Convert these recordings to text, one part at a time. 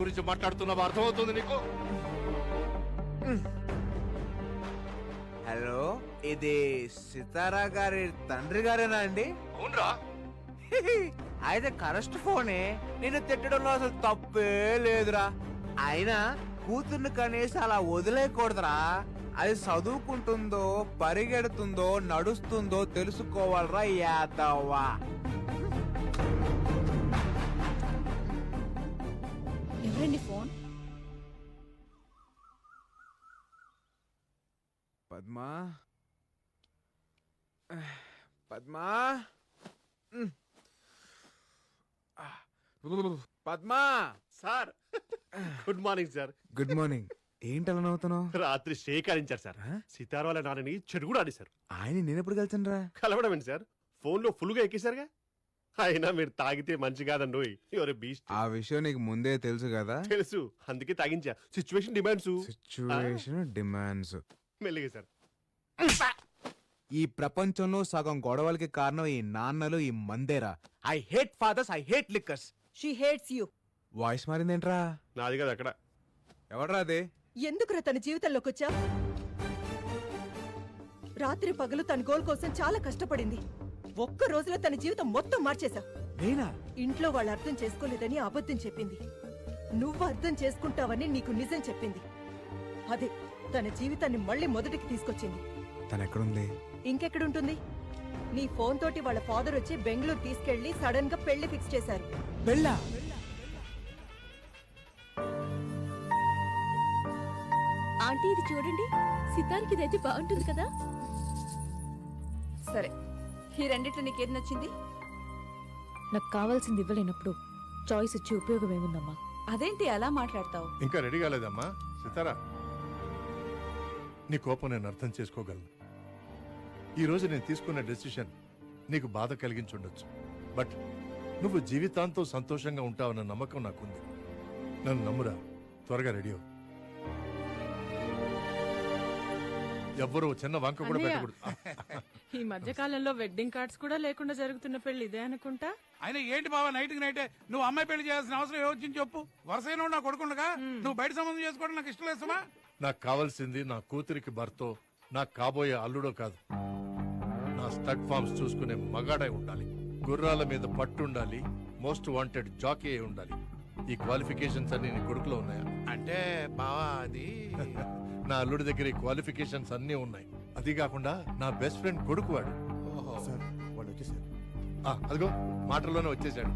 గురించి మాట్లాడుతున్నావో అర్థమవుతుంది నీకు? హలో, ఇది సితారా గారి తండ్రి గారేనా అండి? అవునరా. అయితే కరెస్ట్ ఫోనే. నేను తిట్టడంలో అసలు తప్పే లేదురా. అయినా కూతుర్ని కనీసం అలా వదిలేయకూడదురా. అది చదువుకుంటుందో, పరిగెడుతుందో, నడుస్తుందో తెలుసుకోవాలరా యాదవ్వా. ఎవరండి phone? Padma, Padma, Padma. Sir good morning sir. Good morning. ఏంటి అలా నవ్వుతున్నావు? రాత్రి సేకరించారు సార్. సితార్ వాళ్ళ నాన్నని చెడు కూడా ఆడేశారు. ఆయన నేనెప్పుడు కలిసాను రా? కలవడం ఏంటి సార్? ఫోన్ లో ఫుల్ గా ఎక్కేశారుగా. అయినా మీరు తాగితే మంచి కాదండి. ఎవరు బీస్ట్. ఆ విషయం నీకు ముందే తెలుసు కదా? తెలుసు, అందుకే తాగించా. Situation demands. Situation demands. మెల్లిగా సార్. ఈ ప్రపంచంలో సగం గొడవలకి కారణం ఈ నాన్నలు, ఈ మందేరా. I hate fathers, I hate liquors. She hates you. Voice మారిందేంట్రా? నాది కదా అక్కడ. ఎవడ్రా అదే? ఎందుకురా తన జీవితంలోకి వచ్చా? రాత్రి పగలు తన గోల్ కోసం చాలా కష్టపడింది. ఒక్క రోజులో తన జీవితం మొత్తం మార్చేశా. నేనా? ఇంట్లో వాళ్ళు అర్థం చేసుకోలేదని అబద్ధం చెప్పింది. నువ్వు అర్థం చేసుకుంటావని నీకు నిజం చెప్పింది. అదే తన జీవితాన్ని మళ్ళీ మొదటికి తీసుకొచ్చింది. తనెక్కడుంది? ఇంకెక్కడుంటుంది? నీ ఫోన్ తోటి వాళ్ళ ఫాదర్ వచ్చి బెంగళూరు తీసుకెళ్లి సడన్ గా పెళ్లి ఫిక్స్ చేశారు. పెళ్ళా? ఆంటీ ఇది చూడండి, సితార్కి ఇదైతే బాగుంటుంది కదా. సరే, ఈ రెండిట్లో నీకేది నచ్చింది? నాకు కావాల్సింది ఇవ్వలేనప్పుడు చాయిస్ ఇచ్చి ఉపయోగం ఏముందమ్మా? అదేంటి అలా మాట్లాడతావు? ఇంకా రెడీ కాలేదమ్మా సితారా. నీ కోపం నేను అర్థం చేసుకోగలను. ఈరోజు నేను తీసుకున్న డెసిషన్ నీకు బాధ కలిగించుండొచ్చు. బట్ నువ్వు జీవితాంతం సంతోషంగా ఉంటావన్న నమ్మకం నాకుంది. నన్ను నమ్మురా. త్వరగా రెడీ అవ్వు. ఎవ్వరూ చిన్న వంక కూడా పెట్టకూడదు. ఈ మధ్య కాలంలో వెడ్డింగ్ కార్డ్స్ కూడా లేకుండా జరుగుతున్న పెళ్లి ఇదే అనుకుంటా. అయినా ఏంటి బావా నైట్ కి నైటే నువ్వు అమ్మాయి పెళ్లి చేయాల్సిన అవసరం ఏమొచ్చింది చెప్పు. వరుసైన నా కొడుకుండగా నువ్వు బయట సంబంధం చేసుకోవడం నాకు ఇష్టం లేదమ్మా. నాకు కావాల్సింది నా కూతురికి భర్తో, నాకు కాబోయే అల్లుడో కాదు. నా స్టడ్ ఫార్మ్స్ చూసుకునే మగాడై ఉండాలి. గుర్రాల మీద పట్టుండాలి. మోస్ట్ వాంటెడ్ జాకీ అయి ఉండాలి. ఈ క్వాలిఫికేషన్స్ అన్ని నీ కొడుకులో ఉన్నాయా? అంటే బావా అది నా అల్లుడి దగ్గర ఈ క్వాలిఫికేషన్స్ అన్నీ ఉన్నాయి. అది కాకుండా నా బెస్ట్ ఫ్రెండ్ కొడుకు వాడు. వాడు వచ్చేసారు. అదిగో మాటల్లోనే వచ్చేసాడు.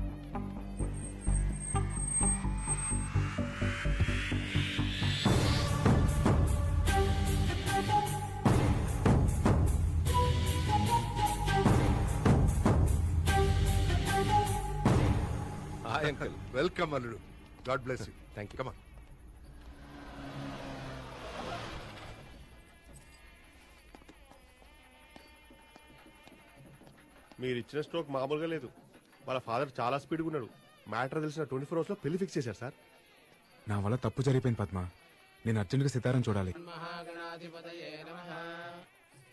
Hi uncle. వెల్కమ్ అల్లుడు. God bless you. Thank you. కమా. మీరు ఇచ్చిన స్ట్రోక్ మామూలుగా లేదు. వాళ్ళ ఫాదర్ చాలా స్పీడ్గా ఉన్నాడు. మ్యాటర్ తెలిసిన 24 hours లో పెళ్లి ఫిక్స్ చేశారు సార్. నా వల్ల తప్పు జరిగిపోయింది పద్మ. నేను అర్జెంట్ గా సితారం చూడాలి.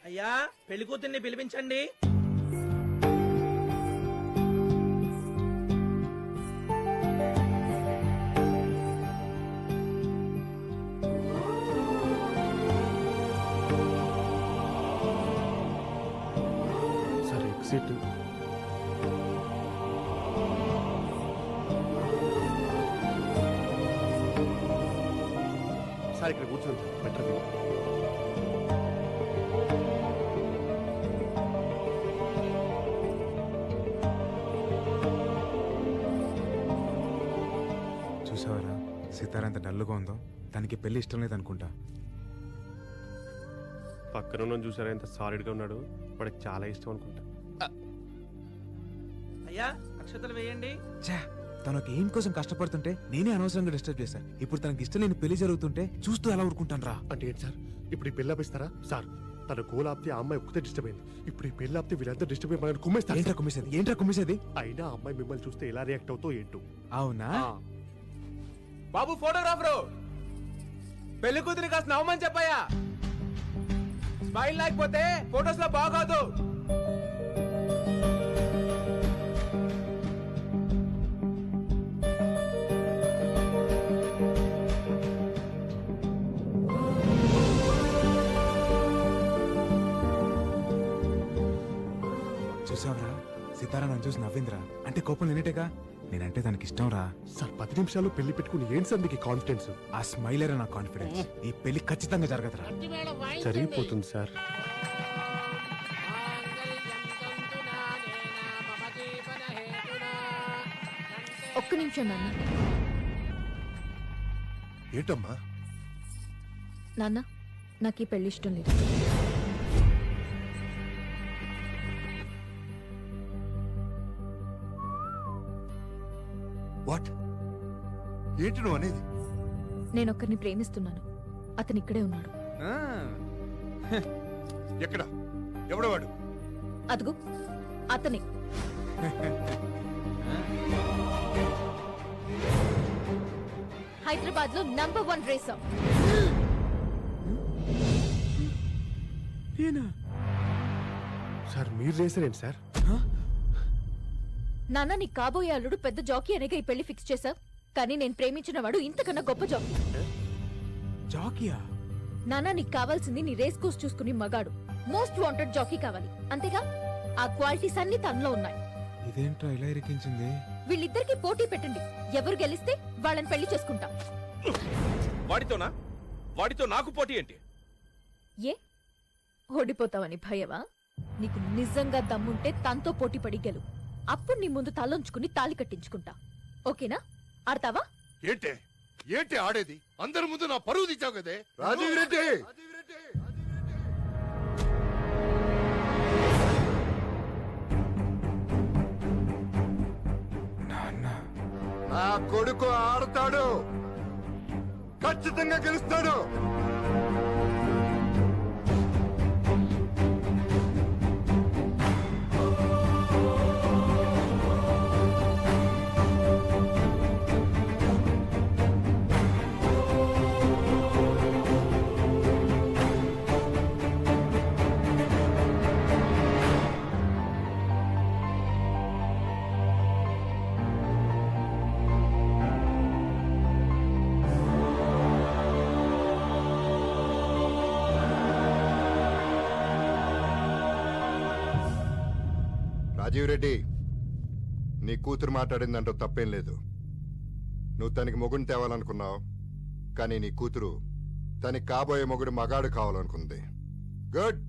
అయ్యా పెళ్లి కూతుర్ని పిలిపించండి. Sir exit. సార్ ఇక్కడ కూర్చోండి సార్. బెటర్. చూసావరా సితార ఎంత డల్లుగా ఉందో. తనకి పెళ్లి ఇష్టం లేదనుకుంటా. పక్కన ఉన్న చూసారా ఎంత సాలిడ్గా ఉన్నాడు. వాడికి చాలా ఇష్టం అనుకుంటా. అయ్యా అక్షతలు వేయండి. తనకి ఏం కోసం కష్టపడుతుంటే నేనే అనవసరంగా డిస్టర్బ్ చేశాను. ఇప్పుడు తనకి ఇష్టం లేని పెళ్లి జరుగుతుంటే చూస్తూ ఎలా ఊరుకుంటాను రా. అంటే ఏంటి సార్, ఇప్పుడు ఈ పెళ్లి ఆపిస్తారా? సార్ తన గోల్ ఆపితే ఆ అమ్మాయి ఒక్కతే డిస్టర్బ్ అయింది. ఇప్పుడు ఈ పెళ్లి ఆపితే వీళ్ళంతా డిస్టర్బ్ అయ్యి మనల్ని కుమ్మేస్తారు. ఏంట్రా కుమ్మేసేది? అయినా ఆ అమ్మాయి మిమ్మల్ని చూస్తే ఎలా రియాక్ట్ అవుతో ఏంటో. అవునా? బాబు ఫోటోగ్రాఫరు, పెళ్లి కూతురి కాస్త నవ్వమని చెప్పాయా. స్మైల్ లేకపోతే ఫోటోస్ లో బాగోదు. మందారా నన్ను చూసి నవ్విందిరా అంటే కోపం నేనేటేగా నేనంటే తనకి ఇష్టం రా. సార్ 10 నిమిషాల్లో పెళ్లి పెట్టుకుని ఏంటి సార్ మీకు కాన్ఫిడెన్స్? ఆ స్మైలేరా నా కాన్ఫిడెన్స్. ఈ పెళ్లి ఖచ్చితంగా జరగదురా. జరిగిపోతుంది సార్. ఒక్క నిమిషం నాన్న. ఏంటమ్మా? నాన్న నాకు ఈ పెళ్లి ఇష్టం లేదు. వాట్? ఏంటి నువ్వు అనేది? నేను ఒక్కరిని ప్రేమిస్తున్నాను. అతను ఇక్కడే ఉన్నాడు. ఆ, ఎక్కడ? ఎవడవాడు? అదుగు అతనే. హైదరాబాద్ లో నంబర్ 1 రేసర్. నేనా? సార్ మీరు రేసారేంటి సార్? నాన్న నీ కాబోయే అల్లుడు పెద్ద జాకీ అనేగా ఈ పెళ్లి ఫిక్స్ చేశావు. కానీ నేను ప్రేమించిన వాడు ఇంతకన్నా గొప్ప జాకీ. జాకియా? నాన్న నీకు కావాల్సింది నీ రేస్ కోర్స్ చూసుకుని మగాడు. మోస్ట్ వాంటెడ్ జాకీ కావాలి అంతేగా. ఆ క్వాలిటీస్ అన్ని తనలో ఉన్నాయి. ఇదేంట్రా ఇలా ఇరికించింది? వీళ్ళిద్దరికి పోటీ పెట్టండి. ఎవరు గెలిస్తే వాళ్ళని పెళ్లి చేసుకుంటా. వాడితోనా? వాడితో నాకు పోటీ ఏంటి? ఏ ఓడిపోతావని భయవా? నీకు నిజంగా దమ్ముంటే తనతో పోటీ పడి గెలు. అప్పుడు నీ ముందు తలంచుకుని తాళి కట్టించుకుంటా. ఓకేనా? ఆడతావా? ఏంటే ఏంటి ఆడేది? అందరి ముందు నా పరువు తీసావు కదే రాజీవ్ రెడ్డి. నా కొడుకు ఆడతాడు, ఖచ్చితంగా గెలుస్తాడు. రాజీవ్ రెడ్డి, నీ కూతురు మాట్లాడిందంటూ తప్పేం లేదు. నువ్వు తనకి మొగుడిని తేవాలనుకున్నావు, కానీ నీ కూతురు తనకి కాబోయే మొగుడు మగాడు కావాలనుకుంది. గుడ్,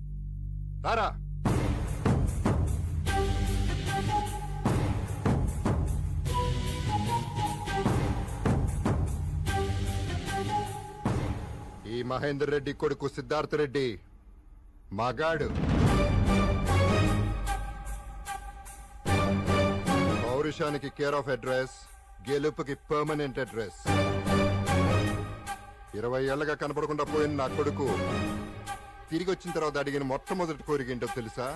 రారా. ఈ మహేందర్ రెడ్డి కొడుకు సిద్ధార్థ రెడ్డి మగాడు. పౌరుషానికి కేర్ ఆఫ్ అడ్రస్, గెలుపుకి పర్మనెంట్ అడ్రస్. 20 ఏళ్లగా కనపడకుండా పోయిన నా కొడుకు తిరిగి వచ్చిన తర్వాత అడిగిన మొట్టమొదటి కోరిక ఏంటో తెలుసా?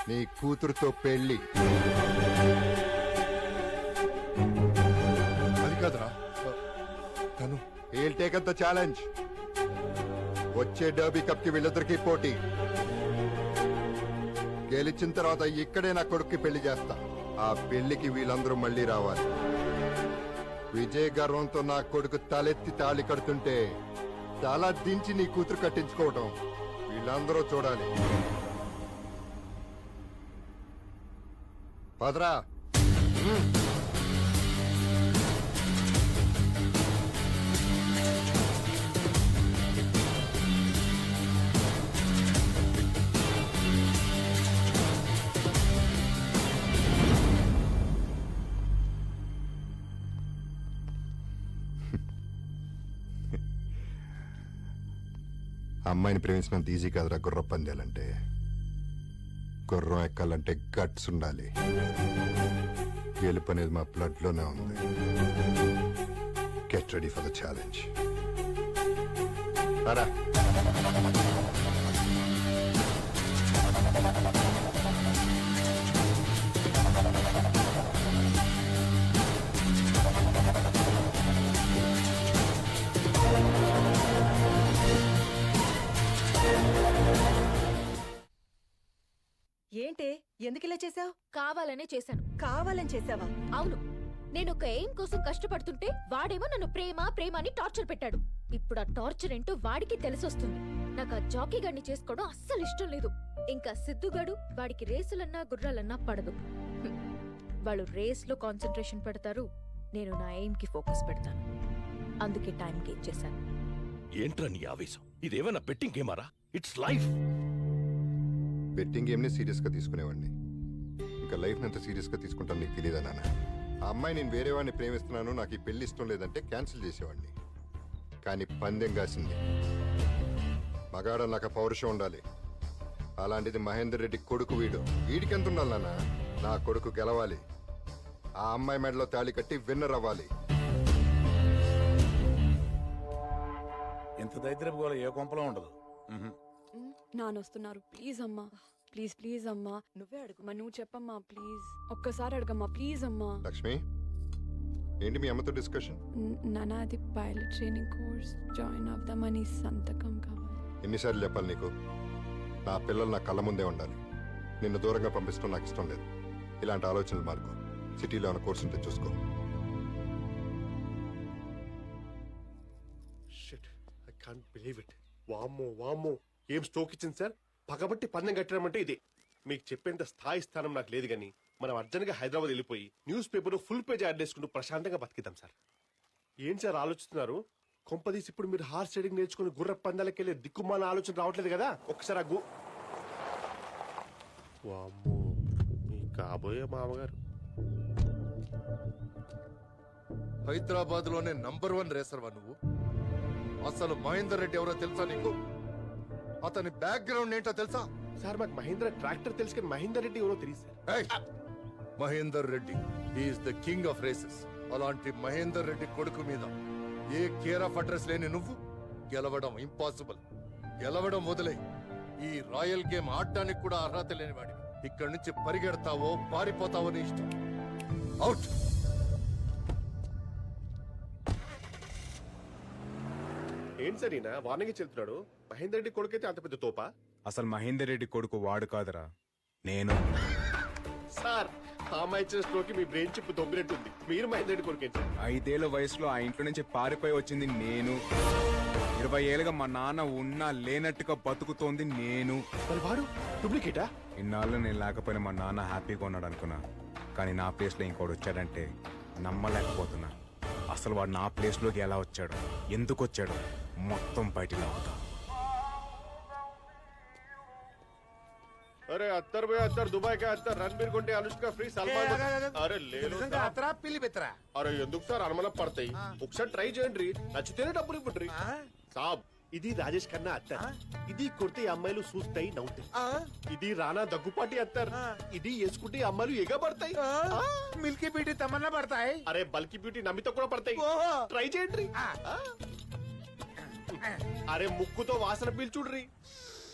నీ కూతురుతో పెళ్లి. అది కాదురా తను. He'll take up the challenge. వచ్చే డర్బీ కప్ కి వీళ్ళిద్దరికీ పోటీ. గెలిచిన తర్వాత ఇక్కడే నా కొడుక్కి పెళ్లి చేస్తా. ఆ పెళ్లికి వీళ్ళందరూ మళ్ళీ రావాలి. విజయ గర్వంతో నా కొడుకు తలెత్తి తాళి కడుతుంటే తల దించి నీ కూతురు కట్టించుకోవటం వీళ్ళందరూ చూడాలి. పదరా. అమ్మాయిని ప్రేమించినంత ఈజీ కాదురా గుర్ర పందాలంటే. గుర్రం ఎక్కాలంటే గట్స్ ఉండాలి. గెలుపు అనేది మా బ్లడ్ లోనే ఉంది. Get ready for the challenge. రారా. ఏంటే ఎందుకు ఇలా చేసావు? కావాలనే చేశాను. కావాలని చేసావా? అవును, నేను ఒక ఎయిమ్ కోసం కష్టపడుతుంటే వాడేమో నన్ను ప్రేమ ప్రేమ అని టార్చర్ పెట్టాడు. ఇప్పుడు ఆ టార్చర్ ఏంటో వాడికి తెలిసొస్తుంది. నాకు ఆ జాకీ గడిని చేసుకోవడం అస్సలు ఇష్టం లేదు. ఇంకా సిద్ధుగాడు వాడికి రేసులన్నా గుర్రాలన్నా పడదు. హ్మ్. వాళ్ళు రేస్లో కాన్సన్ట్రేషన్ పెడతారు, నేను నా ఎయిమ్ కి ఫోకస్ పెడతాను. అందుకే టైంకి ఇచ్చేసాను. ఏంట్రా నీ ఆవేశం? ఇదేమన్నా బెట్టింగ్ గేమారా? It's life. బెట్టింగ్ గేమ్ని సీరియస్గా తీసుకునేవాడిని, ఇంకా లైఫ్ని ఎంత సీరియస్గా తీసుకుంటాను నీకు తెలియదా నాన్న? ఆ అమ్మాయి నేను వేరే వాడిని ప్రేమిస్తున్నాను, నాకు ఈ పెళ్లి ఇష్టం లేదంటే క్యాన్సిల్ చేసేవాడిని. కానీ పందెం కాసింది. మగాడ నాకు పౌరుషం ఉండాలి. అలాంటిది మహేందర్ రెడ్డి కొడుకు వీడికి ఎంత ఉండాలి నాన్న? నా కొడుకు గెలవాలి, ఆ అమ్మాయి మెడలో తాళి కట్టి విన్నర్ అవ్వాలి. ఇంత దరిద్రపు గోల ఏ కొంపలో ఉండదు. నానొస్తున్నారు, ప్లీజ్ అమ్మా, ప్లీజ్ ప్లీజ్ అమ్మా. నువ్వే అడుగు. అమ్మా నువ్వు చెప్పమ్మా ప్లీజ్, ఒక్కసారి అడగమ్మా ప్లీజ్ అమ్మా. లక్ష్మి, ఏంటి మీ అమ్మతో డిస్కషన్? నాన్న అది పైలట్ ట్రైనింగ్ కోర్స్ జాయిన్ అవుదామని సంతకం కావాలి. ఎన్నిసార్లు చెప్పాలి నీకు? నా పిల్లలు నా కళ్ళ ముందే ఉండాలి. నిన్ను దూరంగా పంపిస్తాం నాకు ఇష్టం లేదు. ఇలాంటి ఆలోచనలు మార్కో. సిటీలో ఉన్న కోర్సు ఉంటే చూసుకో. Shit, I can't believe it. వామ్మో వామ్మో, ఏం స్ట్రోక్ ఇచ్చింది సార్. పగబట్టి పందెం కట్టడం అంటే ఇది. మీకు చెప్పేంత స్థాయి స్థానం నాకు లేదు, కానీ మనం అర్జెంట్గా హైదరాబాద్ వెళ్ళిపోయి news paper full page add చేసుకుంటూ ప్రశాంతంగా బతికిద్దాం సార్. ఏంటి సార్ ఆలోచిస్తున్నారు? కొంపదీసి ఇప్పుడు మీరు హార్స్ రైడింగ్ నేర్చుకుని గుర్ర పందాలకి వెళ్ళే దిక్కుమాల ఆలోచన రావట్లేదు కదా? ఒక్కసారి ఆ వామ్మో, మీ కాబోయే మామగారు. హైదరాబాద్ లోనే నంబర్ 1 రేసర్వా నువ్వు. అసలు మహేందర్ రెడ్డి ఎవరో తెలుసా నీకు? అతని బ్యాక్గ్రౌండ్ ఏంటో తెలుసా? సార్ మాకు మహేంద్ర ట్రాక్టర్ తెలుసు, కానీ మహేందర్ రెడ్డి ఎవరో తెలియదు sir. Mahender Reddy is the king of races. అలాంటి మహేందర్ రెడ్డి కొడుకు మీద ఏ కేర్ ఆఫ్ అడ్రస్ లేని నువ్వు గెలవడం ఇంపాసిబుల్. గెలవడం వదిలే, ఈ రాయల్ గేమ్ ఆడడానికి కూడా అర్హత లేని వాడివి. ఇక్కడి నుంచి పరిగెడతావో పారిపోతావో నీ ఇష్టం. అవుట్. ఏంటి సార్ ఈయన వార్నింగ్ చెప్తున్నాడు? మహేందర్ రెడ్డి కొడుకైతే అంత పెద్ద తోపా? అసలు మహేందర్ రెడ్డి కొడుకు వాడు కాదురా, నేను. సార్ ఆ అమ్మాయి ఇచ్చిన స్ట్రోక్ మీ బ్రెయిన్ చిప్ దొబ్బినట్టుంది. మీరు మహేందర్ రెడ్డి కొడుకేంటి సార్? 5 ఏళ్ల వయసులో ఆ ఇంట్లో నుంచి పారిపోయి వచ్చింది నేను. 20 ఏళ్ళుగా మా నాన్న ఉన్నా లేనట్టుగా బతుకుతోంది నేను. మరి వాడు డూప్లికేటా? ఇన్నాళ్ళు నేను లేకపోయినా మా నాన్న హ్యాపీగా ఉన్నాడు అనుకున్నా, కానీ నా ప్లేస్లో ఇంకోటి వచ్చాడంటే నమ్మలేకపోతున్నా. అసలు వాడు నా ప్లేస్లోకి ఎలా వచ్చాడు, ఎందుకు వచ్చాడు, మొత్తం బయటికి లాగుతా. అరే అత్తర్ భయ అత్తర్, దుబాయ్ కా అత్తర్, రణబీర్ కొంటే అనుష్క ఫ్రీ, సల్మాన్. అరే లేదు సార్. పిల్లి బెత్తరా. అరే ఎందుకు సార్ అనుమానం పడతాయి? ఒకసారి ట్రై చేయండి, నచ్చితేనే డబ్బులు ఇవ్వండి. సాబ్ ఇది రాజేష్ ఖన్నా అత్తర్, ఇది కొడితే అమ్మాయిలు చూస్తాయి నవ్వుతాయి. ఇది రానా దగ్గుపాటి అత్తర్, ఇది వేసుకుంటే అమ్మాయిలు ఎగబడతాయి. మిల్కీ బ్యూటీ తమన్నా పడతాయి. అరే బల్కి బ్యూటీ నమ్మితో కూడా పడతాయి. ట్రై చేయండి. అరే ముక్కుతో వాసన పీల్చుడ్రి.